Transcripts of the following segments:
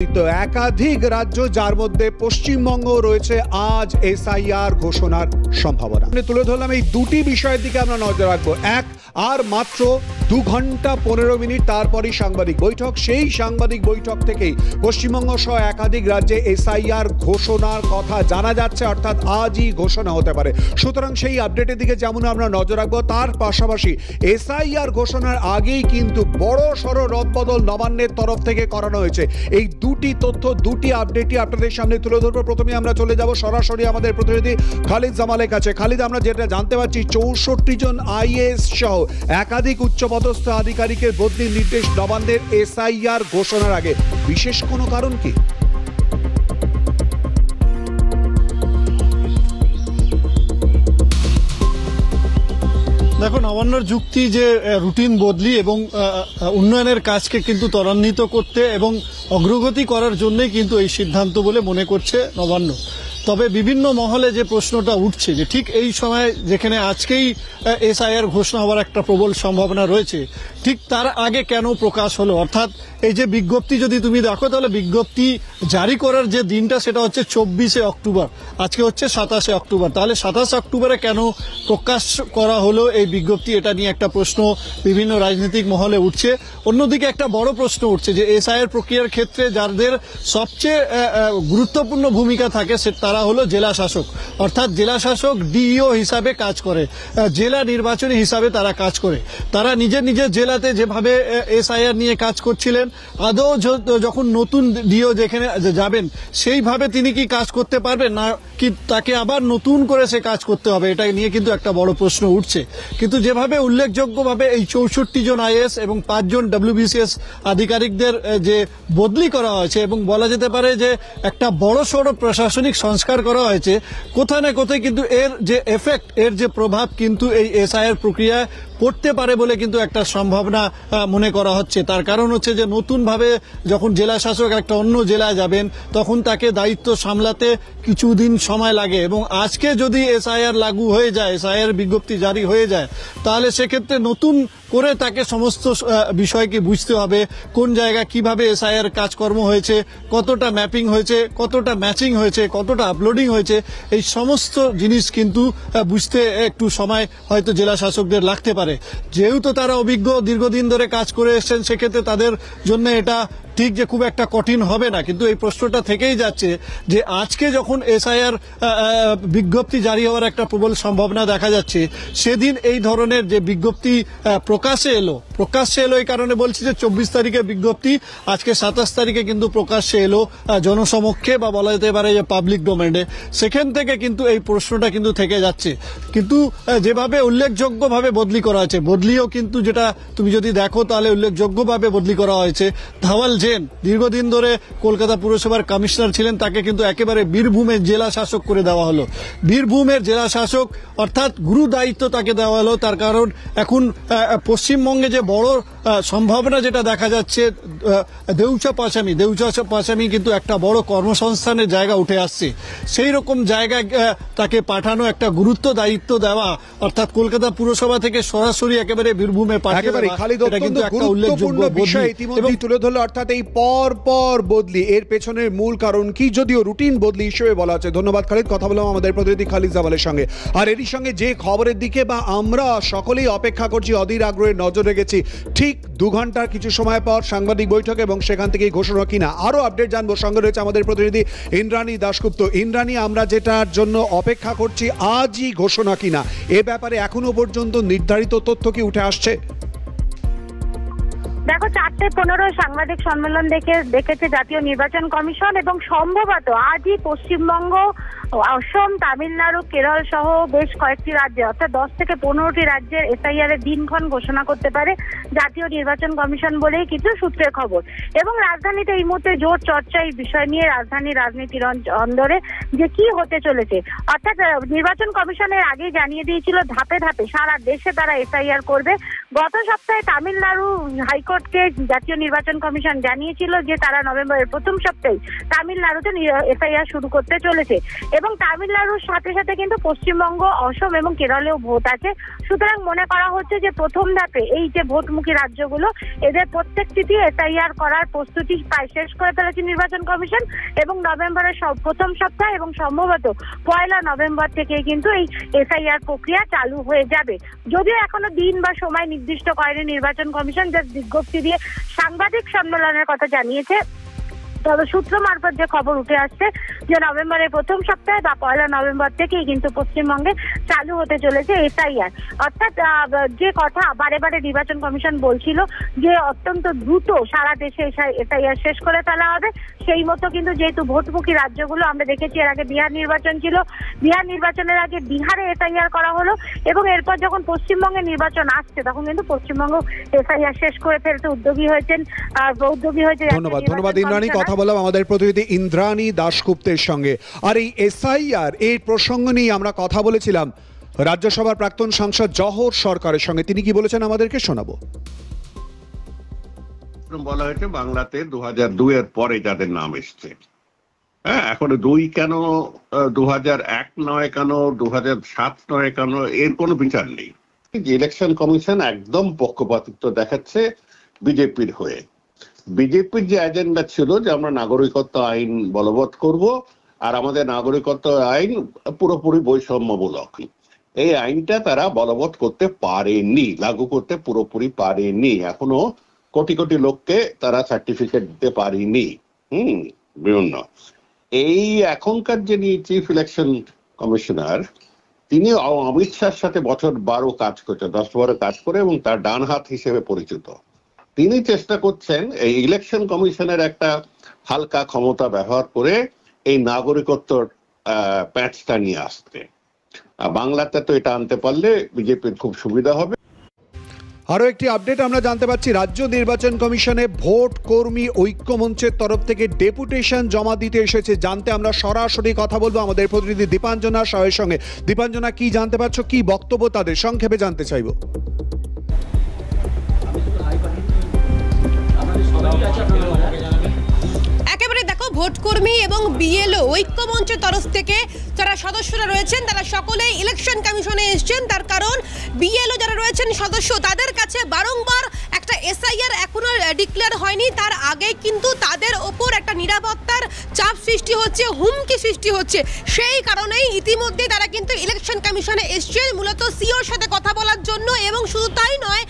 একাধিক রাজ্য যার মধ্যে পশ্চিমবঙ্গ রয়েছে আজ এসআইআর ঘোষণার সম্ভাবনা তুলে ধরলাম। এই দুটি বিষয়ের দিকে আমরা নজর রাখবো। এক, আর মাত্র 2 ঘন্টা 15 মিনিট তারপরই সাংবাদিক বৈঠক। সেই সাংবাদিক বৈঠক থেকেই পশ্চিমবঙ্গ সহ একাধিক রাজ্যে এসআইআর ঘোষণার কথা জানা যাচ্ছে, অর্থাৎ আজই ঘোষণা হতে পারে। সুতরাং সেই আপডেটের দিকে যেমন আমরা নজর রাখবো, তার পাশাপাশি এসআইআর ঘোষণার আগেই কিন্তু বড় সড় রদবদল নবান্নের তরফ থেকে করানো হয়েছে। এই দুটি তথ্য, দুটি আপডেটই আপনাদের সামনে তুলে ধরবো। প্রথমে আমরা চলে যাব সরাসরি আমাদের প্রতিনিধি খালিদ জামালের কাছে। খালিদ, আমরা যেটা জানতে পারছি, 64 জন আইএএস সহ একাধিক উচ্চপদস্থ আধিকারিকের বদলির নির্দেশ নবান্নের এসআইআর ঘোষণার আগে। বিশেষ কোনো কারণ কি? দেখো, নবান্নর যুক্তি যে রুটিন বদলি এবং উন্নয়নের কাজকে কিন্তু ত্বরান্বিত করতে এবং অগ্রগতি করার জন্যই কিন্তু এই সিদ্ধান্ত বলে মনে করছে নবান্ন। তবে বিভিন্ন মহলে যে প্রশ্নটা উঠছে যে ঠিক এই সময় যেখানে আজকেই এসআইআর ঘোষণা হওয়ার একটা প্রবল সম্ভাবনা রয়েছে, ঠিক তার আগে কেন প্রকাশ হলো? অর্থাৎ এই যে বিজ্ঞপ্তি যদি তুমি দেখো, তাহলে বিজ্ঞপ্তি জারি করার যে দিনটা সেটা হচ্ছে 24শে অক্টোবর, আজকে হচ্ছে 27শে অক্টোবর। তাহলে 27 অক্টোবরে কেন প্রকাশ করা হলো এই বিজ্ঞপ্তি? এটা নিয়ে একটা প্রশ্ন বিভিন্ন রাজনৈতিক মহলে উঠছে। অন্যদিকে একটা বড় প্রশ্ন উঠছে যে এসআইআর প্রক্রিয়ার ক্ষেত্রে যাদের সবচেয়ে গুরুত্বপূর্ণ ভূমিকা থাকে তারা হলো জেলা শাসক, অর্থাৎ জেলা শাসক ডিইও হিসাবে কাজ করে, জেলা নির্বাচনী হিসাবে তারা কাজ করে। তারা নিজের নিজের জেলাতে যেভাবে এসআইআর নিয়ে কাজ করছিলেন, আদৌ যখন নতুন ডিও যেখানে যাবেন সেইভাবে তিনি কি কাজ করতে পারবেন, না কি তাকে আবার নতুন করে সে কাজ করতে হবে? এটা নিয়ে কিন্তু একটা বড় প্রশ্ন উঠছে। কিন্তু যেভাবে উল্লেখযোগ্যভাবে এই 64 জন আইএএস এবং 5 জন ডব্লিউবিসিএস আধিকারিকদের যে বদলি করা হয়েছে এবং বলা যেতে পারে যে একটা বড় সড় প্রশাসনিক সংস্কার করা হয়েছে, কোথায় না কোথায় কিন্তু এর যে এফেক্ট, এর যে প্রভাব কিন্তু এই এসআইআর প্রক্রিয়ায় পড়তে পারে বলে কিন্তু একটা সম্ভাবনা মনে করা হচ্ছে। তার কারণ হচ্ছে যে নতুনভাবে যখন জেলা শাসক একটা অন্য জেলায় যাবেন, তখন তাকে দায়িত্ব সামলাতে কিছুদিন সময় লাগে এবং আজকে যদি এসআইআর লাগু হয়ে যায়, এসআইআর বিজ্ঞপ্তি জারি হয়ে যায়, তাহলে সেক্ষেত্রে নতুন করে তাকে সমস্ত বিষয়কে বুঝতে হবে। কোন জায়গা কিভাবে এসআইআর কাজকর্ম হয়েছে, কতটা ম্যাপিং হয়েছে, কতটা ম্যাচিং হয়েছে, কতটা আপলোডিং হয়েছে, এই সমস্ত জিনিস কিন্তু বুঝতে একটু সময় হয়তো জেলা শাসকদের লাগতে পারে। যেহেতু তারা অভিজ্ঞ, দীর্ঘদিন ধরে কাজ করে এসেছেন, সেক্ষেত্রে তাদের জন্য এটা ঠিক যে খুব একটা কঠিন হবে না। কিন্তু এই প্রশ্নটা থেকেই যাচ্ছে যে আজকে যখন এসআইআর বিজ্ঞপ্তি জারি হওয়ার একটা প্রবল সম্ভাবনা দেখা যাচ্ছে, সেদিন এই ধরনের যে বিজ্ঞপ্তি প্রকাশ্যে এলো এই কারণে বলছি যে 24 তারিখে বিজ্ঞপ্তি, আজকে 27 তারিখে কিন্তু প্রকাশ্যে এলো জনসমক্ষে বা বলা যেতে পারে যে পাবলিক ডোমেনে। সেখান থেকে কিন্তু এই প্রশ্নটা কিন্তু থেকে যাচ্ছে। কিন্তু যেভাবে উল্লেখযোগ্যভাবে বদলি করা হয়েছে, বদলিও কিন্তু যেটা তুমি যদি দেখো তাহলে উল্লেখযোগ্যভাবে বদলি করা হয়েছে। ধাওয়াল দীর্ঘদিন ধরে কলকাতা পুরসভার কমিশনার ছিলেন, তাকে কিন্তু একেবারে বীরভূমের জেলা শাসক করে দেওয়া হলো। বীরভূমের জেলা শাসক অর্থাৎ গুরু দায়িত্ব তাকে দেওয়া হলো। তার কারণ এখন পশ্চিমবঙ্গে যে বড় সম্ভাবনা যেটা দেখা যাচ্ছে, দেউচা পাশামি কিন্তু একটা বড় কর্মসংস্থানের জায়গা উঠে আসছে। সেই রকম জায়গায় তাকে পাঠানো, একটা গুরুত্ব দায়িত্ব দেওয়া, অর্থাৎ কলকাতা পুরসভা থেকে সরাসরি একেবারে বীরভূমে পাঠিয়ে দেওয়া, এটা কিন্তু একটা উল্লেখযোগ্য বিষয় ইতিমধ্যেই তুলে ধরলো। অর্থাৎ এই পর বদলি, এর পেছনের মূল কারণ কি, যদিও রুটিন বদলি হিসেবে বলা হচ্ছে। ধন্যবাদ খালিদ, কথা বললাম আমাদের প্রতিনিধি খালিদ জামালের সঙ্গে। আর এরই সঙ্গে যে খবরের দিকে বা আমরা সকলেই অপেক্ষা করছি, অধীর আগ্রহে নজর রেখেছি, ঠিক 2 ঘন্টার কিছু সময় পর সাংবাদিক বৈঠক এবং সেখান থেকেই ঘোষণা কিনা, আরো আপডেট জানবো। সঙ্গে রয়েছে আমাদের প্রতিনিধি ইন্দ্রাণী দাশগুপ্ত। ইন্দ্রাণী, আমরা যেটার জন্য অপেক্ষা করছি, আজই ঘোষণা কিনা, এ ব্যাপারে এখনো পর্যন্ত নির্ধারিত তথ্য কি উঠে আসছে? দেখো, 4:15 সাংবাদিক সম্মেলন দেখেছে জাতীয় নির্বাচন কমিশন এবং সম্ভবত আজই পশ্চিমবঙ্গ, অসম, তামিলনাড়ু, কেরল সহ বেশ কয়েকটি রাজ্যে, অর্থাৎ 10 থেকে 15টি রাজ্যের এসআইআর এর দিনক্ষণ ঘোষণা করতে পারে জাতীয় নির্বাচন কমিশন বলেই কিছু সূত্রের খবর। এবং রাজধানীতে এই মুহূর্তে জোর চর্চা এই বিষয় নিয়ে রাজধানীর রাজনীতির অন্দরে যে কি হতে চলেছে। অর্থাৎ নির্বাচন কমিশনের আগে জানিয়ে দিয়েছিল ধাপে ধাপে সারা দেশে তারা এসআইআর করবে। গত সপ্তাহে তামিলনাড়ু হাইকোর্ট হাইকোর্টকে জাতীয় নির্বাচন কমিশন জানিয়েছিল যে তারা নভেম্বরের প্রথম সপ্তাহে তামিলনাড়ুতে এসআইআর শুরু করতে চলেছে, এবং তামিলনাড়ুর সাথে সাথে কিন্তু পশ্চিমবঙ্গ, অসম এবং কেরলেও ভোট আছে। সুতরাং মনে করা হচ্ছে যে প্রথম ধাপে এই যে ভোটমুখী রাজ্যগুলো, এদের প্রত্যেকটিতে এসআইআর করার প্রস্তুতি প্রায় শেষ করে ফেলেছে নির্বাচন কমিশন, এবং নভেম্বরের প্রথম সপ্তাহ এবং সম্ভবত 1 নভেম্বর থেকে কিন্তু এই এসআইআর প্রক্রিয়া চালু হয়ে যাবে। যদিও এখনো দিন বা সময় নির্দিষ্ট করেনি নির্বাচন কমিশন, যা বিজ্ঞপ্তি দিয়ে সাংবাদিক সম্মেলনের কথা জানিয়েছে। তবে সূত্র মারফত যে খবর উঠে আসছে যে নভেম্বরের প্রথম সপ্তাহে বা 1 নভেম্বর থেকেই কিন্তু পশ্চিমবঙ্গে চালু হতে চলেছে এসআইআর। অর্থাৎ যে কথা বারে বারে নির্বাচন কমিশন বলছিল যে অত্যন্ত দ্রুত সারা দেশে এসআইআর শেষ করে ফেলা হবে, সেই মতো কিন্তু যেহেতু ভোটমুখী রাজ্যগুলো আমরা দেখেছি, এর আগে বিহার নির্বাচন ছিল, বিহার নির্বাচনের আগে বিহারে এসআইআর করা হলো, এবং এরপর যখন পশ্চিমবঙ্গে নির্বাচন আসছে তখন কিন্তু পশ্চিমবঙ্গ এসআইআর শেষ করে ফেলতে উদ্যোগী হয়েছে। ধন্যবাদ ইন্দ্রাণী। কথা বললাম আমাদের প্রতিনিধি ইন্দ্রাণী দাশগুপ্তের সঙ্গে। আর এই এসআইআর এই প্রসঙ্গ নিয়ে আমরা কথা বলেছিলাম রাজ্যসভার প্রাক্তন সাংসদ জহর সরকারের সঙ্গে। তিনি কি বলেছেন আমাদেরকে শোনাবো। বলা হয়েছে বাংলাতে 2002 এর পরে যাদের নাম এসছে, হ্যাঁ, এখন 2 কেন, 2001 নয় কেন, 2007 নয় কেন, এর কোনো বিচার নেই। ইলেকশন কমিশন একদম পক্ষপাতিত্ব দেখাচ্ছে বিজেপির হয়ে। বিজেপির যে এজেন্ডা ছিল যে আমরা নাগরিকত্ব আইন বলবৎ করব, আর আমাদের নাগরিকত্ব আইন পুরোপুরি বৈষম্যমূলক, এই আইনটা তারা বলবৎ করতে পারেনি, লাগু করতে পুরোপুরি পারেনি। এখনো কোটি কোটি লোককে তারা সার্টিফিকেট দিতে পারেনি। বিভিন্ন এই এখনকার যিনি চিফ ইলেকশন কমিশনার, তিনি অমিত শাহর সাথে বছর 12 কাজ করছে, 10-12 কাজ করে, এবং তার ডান হাত হিসেবে পরিচিত। তিনি চেষ্টা করছেন এই ইলেকশন কমিশনের একটা হালকা ক্ষমতা ব্যবহার করে এই নাগরিকত্ব প্যাচটা নিয়ে আসতে। বাংলাতে তো এটা আনতে পারলে বিজেপির খুব সুবিধা হবে। আরো একটি আপডেট আমরা জানতে পাচ্ছি, রাজ্য নির্বাচন কমিশনে ভোট কর্মী ঐক্য মঞ্চের তরফ থেকে ডেপুটেশন জমা দিতে এসেছে। জানতে আমরা সরাসরি কথা বলবো আমাদের প্রতিনিধি দীপাঞ্জনা সাহের সঙ্গে। দীপাঞ্জনা, কি জানতে পারছো, কি বক্তব্য তাদের, সংক্ষেপে জানতে চাইবো। একেবারে দেখো, ভোটকর্মী এবং বিএলও ঐক্য মঞ্চের তরফ থেকে যারা সদস্যরা রয়েছেন তারা সকলেই ইলেকশন কমিশনে এসেছেন। তার কারণ বিএলও যারা রয়েছেন সদস্য, তাদের কাছে বারংবার একটা এসআইআর এখনো ডিক্লেয়ার হয়নি, তার আগে কিন্তু তাদের ওপর একটা নিরাপত্তার চাপ সৃষ্টি হচ্ছে, হুমকি সৃষ্টি হচ্ছে। সেই কারণেই ইতিমধ্যে তারা কিন্তু ইলেকশন কমিশনে এসছেন মূলত সিওর সাথে কথা বলার জন্য। এবং শুধু তাই নয়,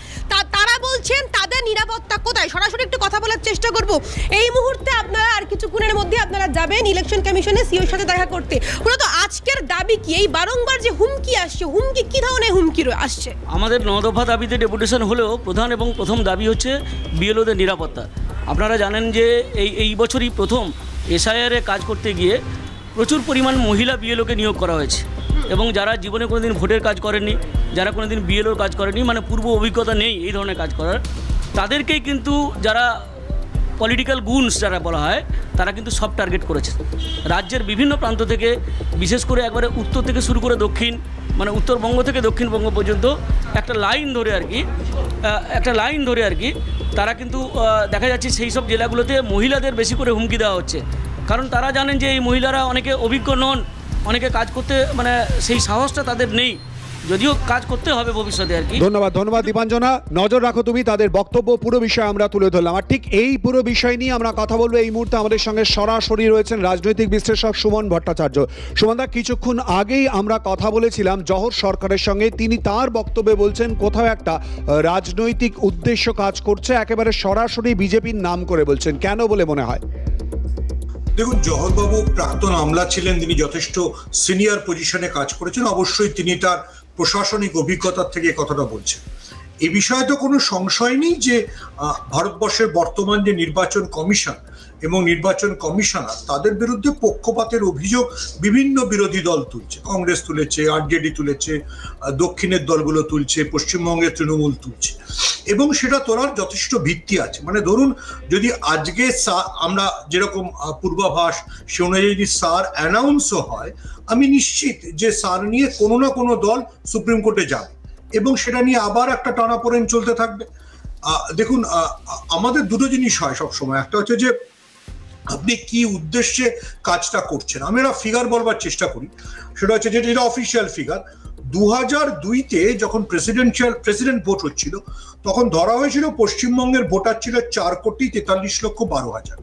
তারা বলছেন তাদের নিরাপত্তা কোথায়, সরাসরি একটু কথা বলার চেষ্টা করব। এই মুহূর্তে আপনারা আর কিছুক্ষণের মধ্যে আপনারা যাবেন ইলেকশন কমিশনে সিওর সাথে দেখা করতে। মূলত আজকের দাবি কি, এই বারংবার যে হুমকি আসছে, হুমকি কি ধরনের হুমকি আসছে? আমাদের 9 দফা দাবিতে ডেপুটেশন হলেও প্রধান এবং প্রথম দাবি হচ্ছে বিএলওদের নিরাপত্তা। আপনারা জানেন যে এই বছরই প্রথম এসআইআরে কাজ করতে গিয়ে প্রচুর পরিমাণ মহিলা বিএলওকে নিয়োগ করা হয়েছে, এবং যারা জীবনে কোনোদিন ভোটের কাজ করেননি, যারা কোনোদিন বিএলওর কাজ করেনি, মানে পূর্ব অভিজ্ঞতা নেই এই ধরনের কাজ করার, তাদেরকেই কিন্তু যারা পলিটিক্যাল গুনস যারা বলা হয় তারা কিন্তু সব টার্গেট করেছে। রাজ্যের বিভিন্ন প্রান্ত থেকে, বিশেষ করে একবারে উত্তর থেকে শুরু করে দক্ষিণ, মানে উত্তরবঙ্গ থেকে দক্ষিণবঙ্গ পর্যন্ত একটা লাইন ধরে আর কি তারা কিন্তু দেখা যাচ্ছে সেই সব জেলাগুলোতে মহিলাদের বেশি করে হুমকি দেওয়া হচ্ছে। কারণ তারা জানেন যে এই মহিলারা অনেকে অভিজ্ঞ নন, অনেকে কাজ করতে মানে সেই সাহসটা তাদের নেই, যদিও কাজ করতে হবে ভবিষ্যতে আর কি। ধন্যবাদ দীপাঞ্জনা। নজর রাখো তুমি, তাদের বক্তব্য পুরো বিষয় আমরা তুলে ধরলাম। আর ঠিক এই পুরো বিষয় নিয়ে আমরা কথা বলবো। এই মুহূর্তে আমাদের সঙ্গে সরাসরি রয়েছেন রাজনৈতিক বিশ্লেষক সুমন ভট্টাচার্য। সুমনদা, কিছুক্ষণ আগেই আমরা কথা বলেছিলাম জহর সরকারের সঙ্গে, তিনি তার বক্তব্যে বলছেন কোথাও একটা রাজনৈতিক উদ্দেশ্য কাজ করছে, একেবারে সরাসরি বিজেপির নাম করে বলছেন। কেন বলে মনে হয়? দেখুন, জহরবাবু প্রাক্তন আমলা ছিলেন, তিনি যথেষ্ট সিনিয়র পজিশনে কাজ করেছেন, অবশ্যই তিনি তার প্রশাসনিক অভিজ্ঞতার থেকে কথাটা বলছেন। এই বিষয়ে তো কোনো সংশয় নেই যে ভারতবর্ষের বর্তমান যে নির্বাচন কমিশন এবং নির্বাচন কমিশনার, তাদের বিরুদ্ধে পক্ষপাতের অভিযোগ বিভিন্ন বিরোধী দল তুলছে। কংগ্রেস তুলেছে, আরজেডি তুলেছে, দক্ষিণের দলগুলো তুলছে, পশ্চিমবঙ্গের তৃণমূল তুলছে, এবং সেটা তোলার যথেষ্ট ভিত্তি আছে। মানে ধরুন, যদি আজকে আমরা যেরকম পূর্বাভাস, সে অনুযায়ী যদি সার অ্যানাউন্সও হয়, আমি নিশ্চিত যে সার নিয়ে কোনো না কোনো দল সুপ্রিম কোর্টে যাবে, এবং সেটা নিয়ে আবার একটা টানাপোড়েন চলতে থাকবে। দেখুন, আমাদের দুটো জিনিস হয় সবসময়। একটা হচ্ছে যে আপনি কি উদ্দেশ্যে কাজটা করছেন। আমি একটা ফিগার বলবার চেষ্টা করি, সেটা হচ্ছে যেটা অফিসিয়াল ফিগার। 2002-তে যখন প্রেসিডেন্ট ভোট হচ্ছিল, তখন ধরা হয়েছিল পশ্চিমবঙ্গের ভোটার ছিল 4,43,12,000।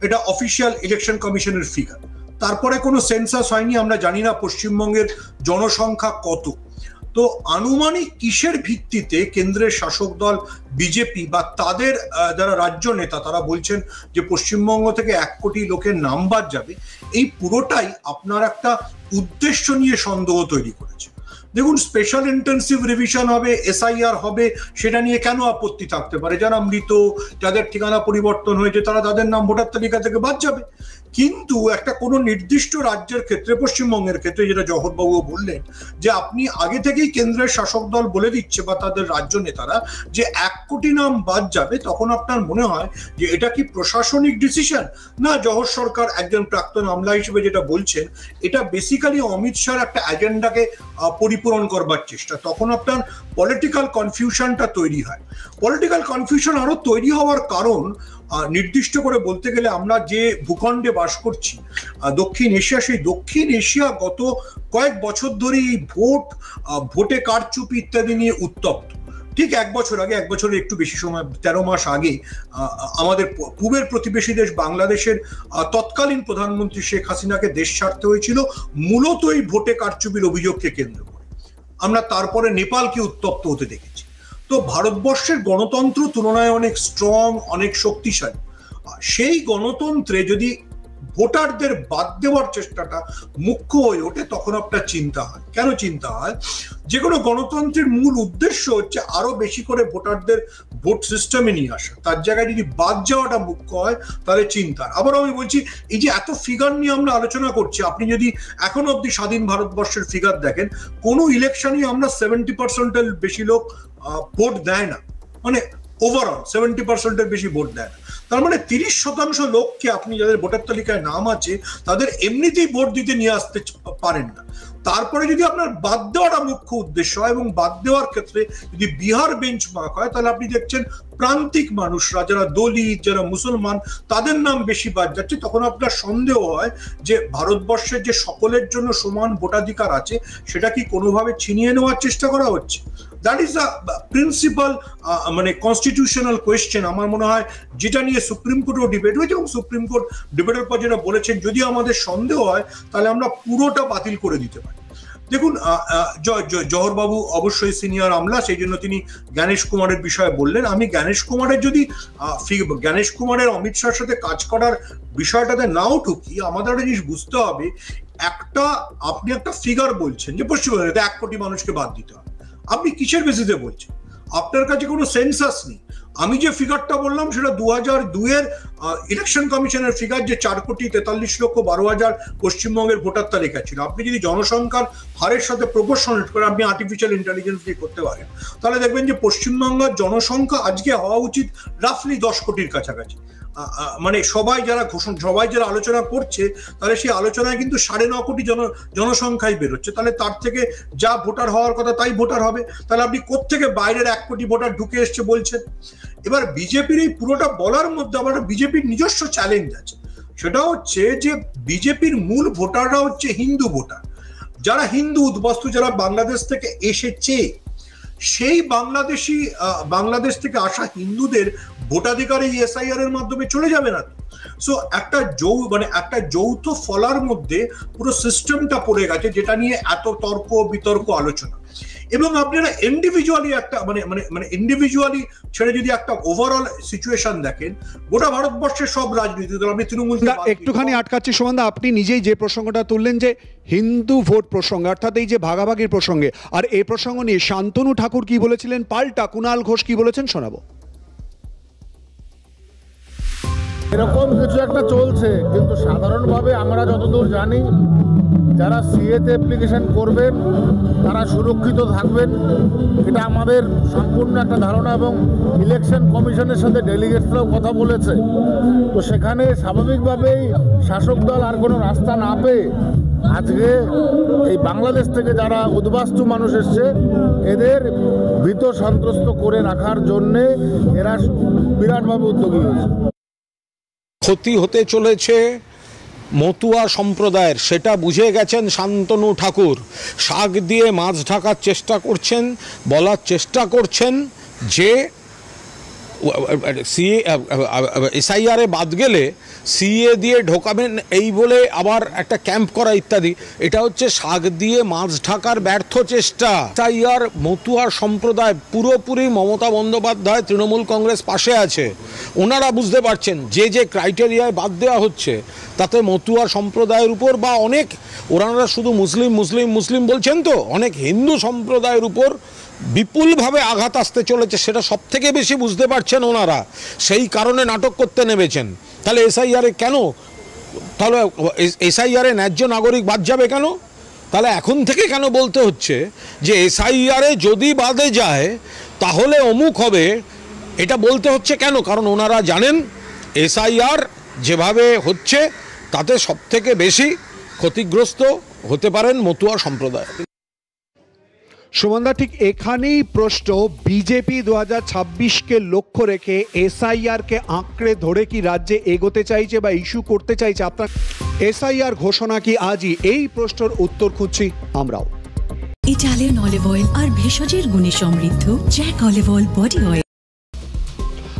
এটা অফিসিয়াল ইলেকশন কমিশনের ফিগার। তারপরে কোনো সেন্সাস হয়নি, আমরা জানি না পশ্চিমবঙ্গের জনসংখ্যা কত। তো আনুমানিক কিসের ভিত্তিতে কেন্দ্রের শাসক দল বিজেপি বা তাদের যারা রাজ্য নেতা তারা বলছেন যে পশ্চিমবঙ্গ থেকে 1 কোটি লোকের নাম বাদ যাবে, এই পুরোটাই আপনার একটা উদ্দেশ্য নিয়ে সন্দেহ তৈরি করেছে। দেখুন, স্পেশাল ইন্টেন্সিভ রিভিশন হবে, এসআইআর হবে, সেটা নিয়ে কেন আপত্তি থাকতে পারে? যারা মৃত, যাদের ঠিকানা পরিবর্তন হয়েছে, তাদের নাম ভোটার তালিকা থেকে বাদ যাবে। কিন্তু একটা কোনো নির্দিষ্ট রাজ্যের ক্ষেত্রে, পশ্চিমবঙ্গের ক্ষেত্রে যেটা জহরবাবু বললেন, যে আপনি আগে থেকেই কেন্দ্রের শাসক দল বলে দিচ্ছে বা তাদের রাজ্য নেতারা যে 1 কোটি নাম বাদ যাবে, তখন আপনার মনে হয় যে এটা কি প্রশাসনিক ডিসিশন না জহর সরকার একজন প্রাক্তন আমলা হিসেবে যেটা বলছেন, এটা বেসিক্যালি অমিত শাহর একটা এজেন্ডাকে পরিপূরণ করবার চেষ্টা। তখন আপনার পলিটিক্যাল কনফিউশনটা তৈরি হয়। পলিটিক্যাল কনফিউশন আরো তৈরি হওয়ার কারণ, নির্দিষ্ট করে বলতে গেলে আমরা যে ভূখণ্ডে বাস করছি দক্ষিণ এশিয়া, সেই দক্ষিণ এশিয়া গত কয়েক বছর ধরে এই ভোটে কারচুপি ইত্যাদি নিয়ে উত্তপ্ত। ঠিক 1 বছর আগে, 1 বছরের একটু বেশি সময়, 13 মাস আগে, আমাদের পূবের প্রতিবেশী দেশ বাংলাদেশের তৎকালীন প্রধানমন্ত্রী শেখ হাসিনাকে দেশ ছাড়তে হয়েছিল মূলত এই ভোটে কারচুপির অভিযোগকে কেন্দ্র করে। আমরা তারপরে নেপালকে উত্তপ্ত হতে দেখেছি। তো ভারতবর্ষের গণতন্ত্র তুলনায় অনেক স্ট্রং, অনেক শক্তিশালী। সেই গণতন্ত্রে যদি ভোটারদের বাদ দেওয়ার চেষ্টাটা মুখ্য হয়ে ওঠে, তখন আপনার চিন্তা হয়। কেন চিন্তা হয়? যে কোনো গণতন্ত্রের মূল উদ্দেশ্য হচ্ছে আরো বেশি করে ভোটারদের ভোট সিস্টেমে নিয়ে আসা। তার জায়গায় যদি বাদ যাওয়াটা মুখ্য হয়, তাহলে চিন্তা। আবার আমি বলছি, এই যে এত ফিগার নিয়ে আমরা আলোচনা করছি, আপনি যদি এখন অব্দি স্বাধীন ভারতবর্ষের ফিগার দেখেন, কোনো ইলেকশনই আমরা 70%-এর বেশি লোক ভোট দেয় না। মানে ওভারঅল 70%-এর বেশি ভোট দেয় না। তার মানে 30% লোককে আপনি যাদের ভোটার তালিকায় নাম আছে, তাদের এমনিতেই ভোট দিতে নিয়ে আসতে পারেন না। তারপরে যদি আপনার বাদ দেওয়াটা মুখ্য উদ্দেশ্য হয়, এবং বাদ দেওয়ার ক্ষেত্রে যদি বিহার বেঞ্চমার্ক হয়, তাহলে আপনি দেখছেন প্রান্তিক মানুষরা, যারা দলিত, যারা মুসলমান, তাদের নাম বেশি বাদ যাচ্ছে। তখন আপনার সন্দেহ হয় যে ভারতবর্ষের যে সকলের জন্য সমান ভোটাধিকার আছে, সেটা কি কোনোভাবে ছিনিয়ে নেওয়ার চেষ্টা করা হচ্ছে? দ্যাট ইজ আ প্রিন্সিপাল মানে কনস্টিটিউশনাল কোয়েশ্চেন। আমার মনে হয় যেটা নিয়ে সুপ্রিম কোর্টেও ডিবেট হয়েছে, এবং সুপ্রিম কোর্ট ডিবেটের পর যেটা বলেছেন, যদি আমাদের সন্দেহ হয় তাহলে আমরা পুরোটা বাতিল করে দিতে পারি। দেখুন, জহরবাবু অবশ্যই সিনিয়র আমলা, সেই জন্য তিনি জ্ঞানেশ কুমারের বিষয়ে বললেন। আমি জ্ঞানেশ কুমারের অমিত শাহর সাথে কাজ করার বিষয়টাতে নাও ঢুকি, আমাদের একটা জিনিস বুঝতে হবে। আপনি একটা ফিগার বলছেন যে পশ্চিমবঙ্গে 1 কোটি মানুষকে বাদ দিতে হবে। আপনি কিসের বেসিসে বলছেন? আপনার কাছে কোনো সেন্সাস নেই। আমি যে ফিগারটা বললাম সেটা 2002-এর ইলেকশন কমিশনের ফিগার, যে 4,43,12,000 পশ্চিমবঙ্গের ভোটার তালিকা ছিল। আপনি যদি জনসংখ্যার হারের সাথে প্রপোর্শনেট করে আপনি আর্টিফিশিয়াল ইন্টেলিজেন্স দিয়ে করতে পারেন, তাহলে দেখবেন যে পশ্চিমবঙ্গের জনসংখ্যা আজকে হওয়া উচিত রাফলি 10 কোটির কাছাকাছি। মানে সবাই যারা আলোচনা করছে, তাহলে সেই আলোচনায় কিন্তু 9.5 কোটি জনসংখ্যাই বেরোচ্ছে। তাহলে তার থেকে যা ভোটার হওয়ার কথা তাই ভোটার হবে। তাহলে আপনি কোত্থেকে বাইরের 1 কোটি ভোটার ঢুকে এসছে বলছেন? এবার বিজেপির এই পুরোটা বলার মধ্যে আবার বিজেপির নিজস্ব চ্যালেঞ্জ আছে। সেটা হচ্ছে যে বিজেপির মূল ভোটাররা হচ্ছে হিন্দু ভোটার, যারা হিন্দু উদ্বাস্তু, যারা বাংলাদেশ থেকে এসেছে। সেই বাংলাদেশ থেকে আসা হিন্দুদের ভোটাধিকার এই এসআইআর এর মাধ্যমে চলে যাবে না। সো একটা যৌথ ফলার মধ্যে পুরো সিস্টেমটা পড়ে গেছে, যেটা নিয়ে এত তর্ক বিতর্ক আলোচনা। এবং আপনারা ইন্ডিভিজুয়ালি ছেড়ে যদি একটা ওভারঅল সিচুয়েশন দেখেন, গোটা ভারতবর্ষের সব রাজনীতি দল, আপনি তৃণমূল, একটুখানি আটকাচ্ছি সুমনদা, আপনি নিজেই যে প্রসঙ্গটা তুললেন যে হিন্দু ভোট প্রসঙ্গে, অর্থাৎ এই যে ভাগাভাগির প্রসঙ্গে, আর এই প্রসঙ্গ নিয়ে শান্তনু ঠাকুর কি বলেছিলেন, পাল্টা কুণাল ঘোষ কি বলেছেন, শোনাবো। এরকম কিছু একটা চলছে, কিন্তু সাধারণভাবে আমরা যতদূর জানি, যারা সিএতে অ্যাপ্লিকেশন করবেন তারা সুরক্ষিত থাকবেন, এটা আমাদের সম্পূর্ণ একটা ধারণা। এবং ইলেকশন কমিশনের সাথে ডেলিগেটসরাও কথা বলেছে। তো সেখানে স্বাভাবিকভাবেই শাসক দল আর কোনো রাস্তা না পেয়ে আজকে এই বাংলাদেশ থেকে যারা উদ্বাস্তু মানুষ এসছে এদের ভীত সন্ত্রস্ত করে রাখার জন্যে এরা বিরাটভাবে উদ্যোগী হয়েছে। ক্ষতি হতে চলেছে মতুয়া সম্প্রদায়ের, সেটা বুঝে গেছেন শান্তনু ঠাকুর। শাক দিয়ে মাছ ঢাকার চেষ্টা করছেন, বলার চেষ্টা করছেন যে এসআইআরে বাদ গেলে সিএ দিয়ে ঢোকাবেন এই বলে আবার একটা ক্যাম্প করা ইত্যাদি। এটা হচ্ছে শাক দিয়ে মাছ ঢাকার ব্যর্থ চেষ্টা। এসআইআর মতুয়া সম্প্রদায় পুরোপুরি মমতা বন্দ্যোপাধ্যায় তৃণমূল কংগ্রেস পাশে আছে। ওনারা বুঝতে পারছেন যে যে ক্রাইটেরিয়ায় বাদ দেওয়া হচ্ছে তাতে মতুয়া সম্প্রদায়ের উপর বা অনেক, ওনারা শুধু মুসলিম মুসলিম মুসলিম বলছেন তো, অনেক হিন্দু সম্প্রদায়ের উপর বিপুলভাবে আঘাত আসতে চলেছে, সেটা সব থেকে বেশি বুঝতে পারছেন ওনারা। সেই কারণে নাটক করতে নেমেছেন। তাহলে এসআইআরে কেন, তাহলে এসআইআরে ন্যায্য নাগরিক বাদ যাবে কেন? তাহলে এখন থেকে কেন বলতে হচ্ছে যে এসআইআরে যদি বাদে যায় তাহলে অমুক হবে, এটা বলতে হচ্ছে কেন? কারণ ওনারা জানেন এসআইআর যেভাবে হচ্ছে তাতে সব থেকে বেশি ক্ষতিগ্রস্ত হতে পারেন মতুয়া সম্প্রদায়। সুমনদা, ঠিক এখানেই প্রশ্ন, বিজেপি 2026কে লক্ষ্য রেখে এসআইআরকে আঁকড়ে ধরে কি রাজ্যে এগোতে চাইছে বা ইস্যু করতে চাইছে? আপনার এসআইআর ঘোষণা কি আজই? এই প্রশ্নের উত্তর খুঁজছি আমরাও। ইটালিয়ান অলিভ অয়েল আর ভেষজের গুণে সমৃদ্ধ Jack olive oil body oil.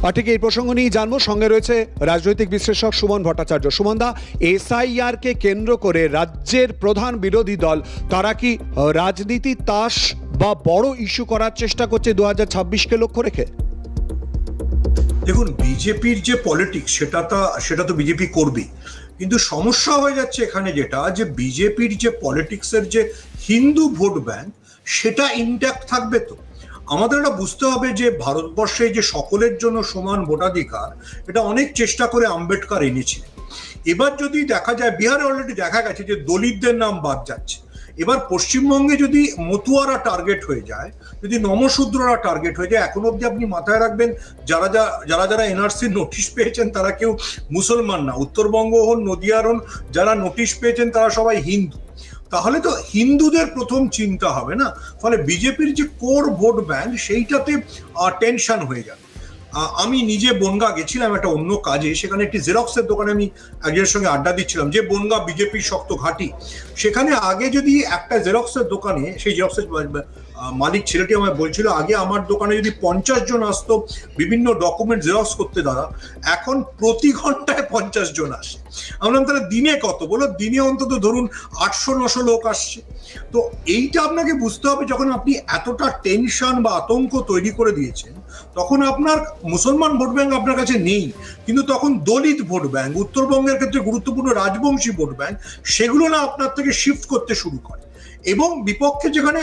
আর ঠিক এই প্রসঙ্গ নিয়ে জানবো, সঙ্গে রয়েছে রাজনৈতিক বিশ্লেষক সুমন ভট্টাচার্য। সুমনদা, এসআইআরকে কেন্দ্র করে রাজ্যের প্রধান বিরোধী দল তারা কি রাজনীতি তাস বা বড় ইস্যু করার চেষ্টা করছে 2026কে লক্ষ্য রেখে? দেখুন, বিজেপির যে পলিটিক্স সেটা তো বিজেপি করবেই, কিন্তু সমস্যা হয়ে যাচ্ছে এখানে যেটা, যে বিজেপির যে পলিটিক্সের যে হিন্দু ভোট ব্যাংক সেটা ইনট্যাক্ট থাকবে। তো আমাদের এটা বুঝতে হবে যে ভারতবর্ষে যে সকলের জন্য সমান ভোটাধিকার, এটা অনেক চেষ্টা করে আম্বেদকর এনেছিলেন। এবার যদি দেখা যায়, বিহারে অলরেডি দেখা গেছে যে দলিতদের নাম বাদ যাচ্ছে। এবার পশ্চিমবঙ্গে যদি মতুয়ারা টার্গেট হয়ে যায়, যদি নমশূদ্ররা টার্গেট হয়ে যায়, এখন অব্দি আপনি মাথায় রাখবেন যারা এনআরসির নোটিশ পেয়েছেন তারা কেউ মুসলমান না। উত্তরবঙ্গ হন, নদিয়ার হন, যারা নোটিশ পেয়েছেন তারা সবাই হিন্দু। তাহলে তো হিন্দুদের প্রথম চিন্তা হবে না, ফলে বিজেপির যে কোর ভোট ব্যাংক সেইটাতে টেনশন হয়ে যাবে। আমি নিজে বনগা গেছিলাম একটা অন্য কাজে, সেখানে একটি জেরক্সের দোকানে আমি একজনের সঙ্গে আড্ডা দিচ্ছিলাম, যে বনগা বিজেপির শক্ত ঘাঁটি। সেখানে আগে যদি একটা জেরক্সের দোকানে, সেই জেরক্সের মালিক ছেলেটি আমায় বলছিল, আগে আমার দোকানে যদি 50 জন আসতো বিভিন্ন ডকুমেন্ট জেরক্স করতে দ্বারা, এখন প্রতি ঘন্টায় 50 জন আসে। আমরা তাহলে দিনে কত? বলো, দিনে অন্তত ধরুন 800-900 লোক আসছে। তো এইটা আপনাকে বুঝতে হবে, যখন আপনি এতটা টেনশন বা আতঙ্ক তৈরি করে দিয়েছেন, তখন আপনার মুসলমান ভোট ব্যাংক আপনার কাছে নেই, কিন্তু তখন দলিত ভোট ব্যাংক, উত্তরবঙ্গের ক্ষেত্রে গুরুত্বপূর্ণ রাজবংশী ভোট ব্যাংক, সেগুলো না আপনার থেকে শিফট করতে শুরু করে। এবং বিপক্ষে যেখানে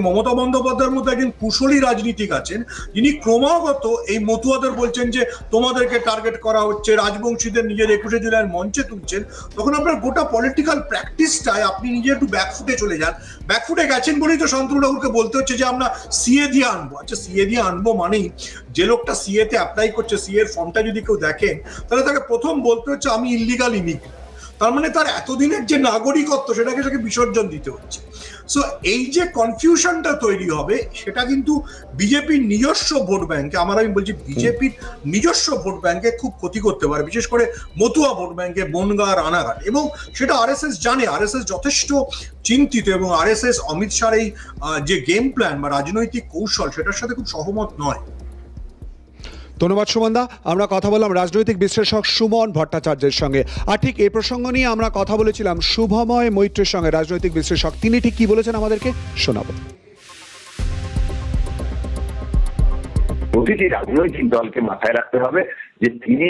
মমতা বন্দ্যোপাধ্যায়ের মতো একজন কুশলী রাজনীতিক আছেন, যিনি ক্রমাগত এই মতুয়াদের বলছেন যে তোমাদেরকে টার্গেট করা হচ্ছে, রাজবংশীদের নিজের 21শে জুলাইয়ের মঞ্চে তুলছেন, তখন আপনার গোটা পলিটিক্যাল প্র্যাকটিসটায় আপনি নিজে একটু ব্যাকফুটে চলে যান। ব্যাকফুটে গেছেন বলেই তো শান্তনু ঠাকুরকে বলতে হচ্ছে যে আমরা সিএ দিয়ে আনবো। আচ্ছা, সিএ দিয়ে আনবো মানেই যে লোকটা সিএ তে অ্যাপ্লাই করছে, সিএ এর ফর্মটা যদি কেউ দেখেন, তাহলে তাকে প্রথম বলতে হচ্ছে আমি ইল্লিগাল ইমিগ্রেন্ট। তার মানে তার এতদিনের যে নাগরিকত্ব সেটাকে তাকে বিসর্জন দিতে হচ্ছে। সো এই যে কনফিউশনটা তৈরি হবে, সেটা কিন্তু বিজেপির নিজস্ব ভোট ব্যাংকে, আমি বলছি বিজেপির নিজস্ব ভোট ব্যাংকে খুব ক্ষতি করতে পারে, বিশেষ করে মতুয়া ভোট ব্যাংকে, বনগা, রানাঘাট। এবং সেটা আরএসএস জানে, আরএসএস যথেষ্ট চিন্তিত, এবং আরএসএস অমিত শাহর এই যে গেম প্ল্যান বা রাজনৈতিক কৌশল, সেটার সাথে খুব সহমত নয়। ধন্যবাদ সুমনদা। আমরা কথা বললাম রাজনৈতিক বিশ্লেষক সুমন ভট্টাচার্যের সঙ্গে। আর ঠিক এই প্রসঙ্গ নিয়ে আমরা কথা বলেছিলাম শুভময় মৈত্রের সঙ্গে, রাজনৈতিক বিশ্লেষক। তিনি ঠিক কি বলেছেন আমাদেরকে শোনাবো। প্রতিটি রাজনৈতিক দলকে মাথায় রাখতে হবে যে তিনি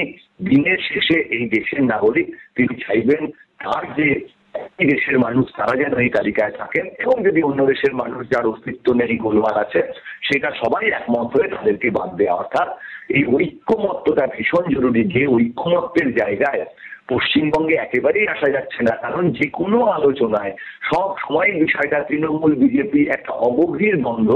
দিনের শেষে এই দেশের নাগরিক, তিনি চাইবেন তার যে দেশের মানুষ তারা যেন এই তালিকায় থাকেন, এবং যদি অন্য দেশের মানুষ যার অস্তিত্ব নেই, গোলমাল আছে, সেটা সবাই একমত হয়ে তাদেরকে বাদ দেওয়া। অর্থাৎ এই ঐক্যমত্যটা ভীষণ জরুরি, যে ঐক্যমত্যের জায়গায় পশ্চিমবঙ্গে একেবারেই আসা যাচ্ছে না। কারণ যে কোনো আলোচনায় সব সময় বিষয়টা তৃণমূল বিজেপি একটা অগভীর দ্বন্দ্ব,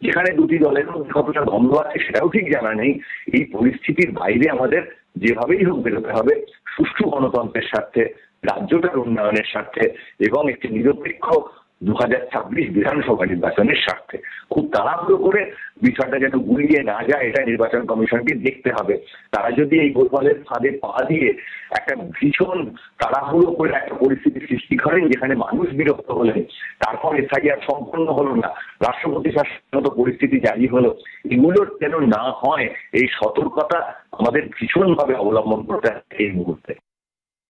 যেখানে দুটি দলের মধ্যে কতটা দ্বন্দ্ব আছে সেটাও ঠিক জানা নেই। এই পরিস্থিতির বাইরে আমাদের যেভাবেই হোক বেরোতে হবে, সুষ্ঠু গণতন্ত্রের স্বার্থে, রাজ্যটার উন্নয়নের স্বার্থে এবং একটি নিরপেক্ষ 2026 বিধানসভা নির্বাচনের স্বার্থে খুব তাড়াহুড়ো করে বিষয়টা যেন গুলিয়ে না যায়, এটা নির্বাচন কমিশনকে দেখতে হবে। তারা যদি এই গোলমালের ফাঁদে পা দিয়ে একটা ভীষণ তাড়াহুড়ো করে একটা পরিস্থিতি সৃষ্টি করেন যেখানে মানুষ বিরক্ত হলেন, তারপর এসআইআর সম্পন্ন হলো না, রাষ্ট্রপতি শাসনের মতো পরিস্থিতি জারি হলো, এগুলোর যেন না হয় এই সতর্কতা আমাদের ভীষণভাবে অবলম্বন করতে হবে এই মুহূর্তে।